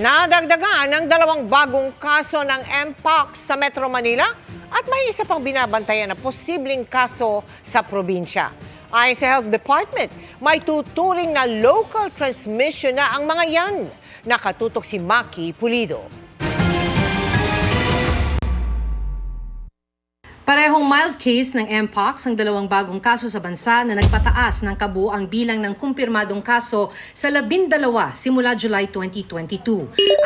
Nadagdagan ng 2 bagong kaso ng Mpox sa Metro Manila at may isa pang binabantayan na posibleng kaso sa probinsya. Ayon sa Health Department, may tuturing na local transmission na ang mga yan. Nakatutok si Maki Pulido. Parehong mild case ng Mpox ang 2 bagong kaso sa bansa na nagpataas ng kabuuang bilang ng kumpirmadong kaso sa 12 simula July 2022.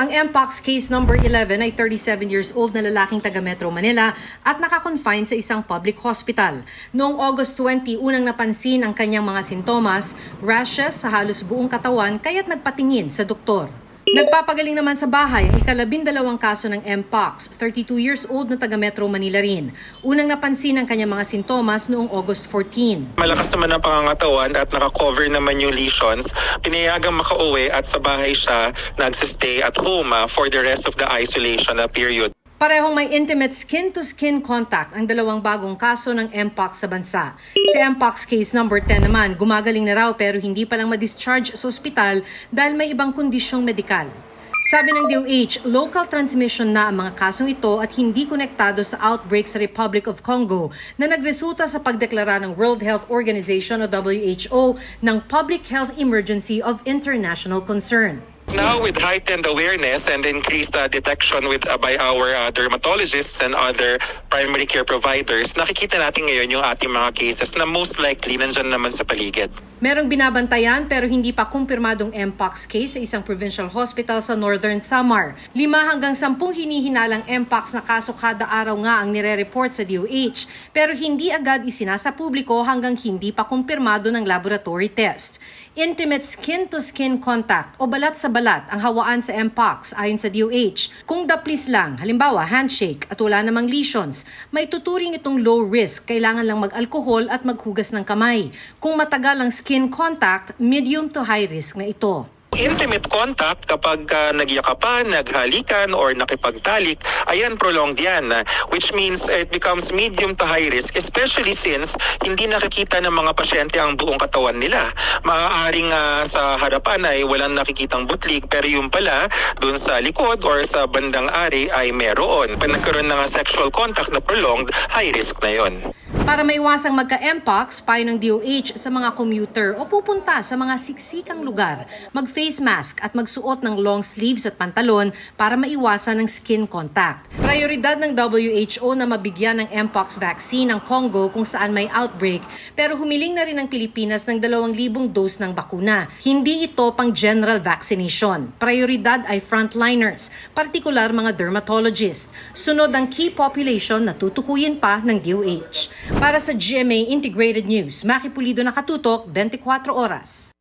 Ang Mpox case number 11 ay 37 years old na lalaking taga Metro Manila at nakakonfine sa isang public hospital. Noong August 20, unang napansin ang kanyang mga sintomas, rashes sa halos buong katawan kaya't nagpatingin sa doktor. Nagpapagaling naman sa bahay ang 12 kaso ng Mpox, 32 years old na taga Metro Manila rin. Unang napansin ang kanyang mga sintomas noong August 14. Malakas naman ang pangangatawan at nakakover naman yung lesions. Pinayagang makauwi at sa bahay siya nagsistay at home for the rest of the isolation period. Parehong may intimate skin-to-skin contact ang 2 bagong kaso ng Mpox sa bansa. Si Mpox case number 10 naman, gumagaling na raw pero hindi pa lang ma-discharge sa ospital dahil may ibang kondisyong medikal. Sabi ng DOH, local transmission na ang mga kasong ito at hindi konektado sa outbreak sa Republic of Congo na nagresulta sa pagdeklara ng World Health Organization o WHO ng Public Health Emergency of International Concern. Now, with heightened awareness and increased detection by our dermatologists and other primary care providers, nakikita natin ngayon yung ating mga cases na most likely nandyan naman sa paligid. Merong binabantayan pero hindi pa kumpirmadong Mpox case sa isang provincial hospital sa Northern Samar. 5 hanggang 10 hinihinalang Mpox na kaso kada araw nga ang nire-report sa DOH pero hindi agad isinasa publiko hanggang hindi pa kumpirmado ng laboratory test. Intimate skin-to-skin contact o balat sa balat ang hawaan sa Mpox ayon sa DOH. Kung daplis lang, halimbawa handshake at wala namang lesions, may tuturing itong low risk, kailangan lang mag-alkohol at maghugas ng kamay. Kung matagal ang skin contact, medium to high risk na ito. Intimate contact kapag nagyakapan, naghalikan, or nakipagtalik, ayan prolonged yan, which means it becomes medium to high risk, especially since hindi nakikita ng mga pasyente ang buong katawan nila. Maaaring sa harapan ay walang nakikitang butlig, pero yung pala, dun sa likod or sa bandang ari ay meron. Pag nagkaroon ng sexual contact na prolonged, high risk na yon. Para maiwasang magka-Mpox, payo ng DOH sa mga commuter o pupunta sa mga siksikang lugar, mag-face mask at magsuot ng long sleeves at pantalon para maiwasan ng skin contact. Prioridad ng WHO na mabigyan ng Mpox vaccine ang Congo kung saan may outbreak, pero humiling na rin ang Pilipinas ng 2,000 dose ng bakuna. Hindi ito pang general vaccination. Prioridad ay frontliners, partikular mga dermatologist. Sunod ang key population na tutukuyin pa ng DOH. Para sa GMA Integrated News, Maki Pulido, nakatutok 24 oras.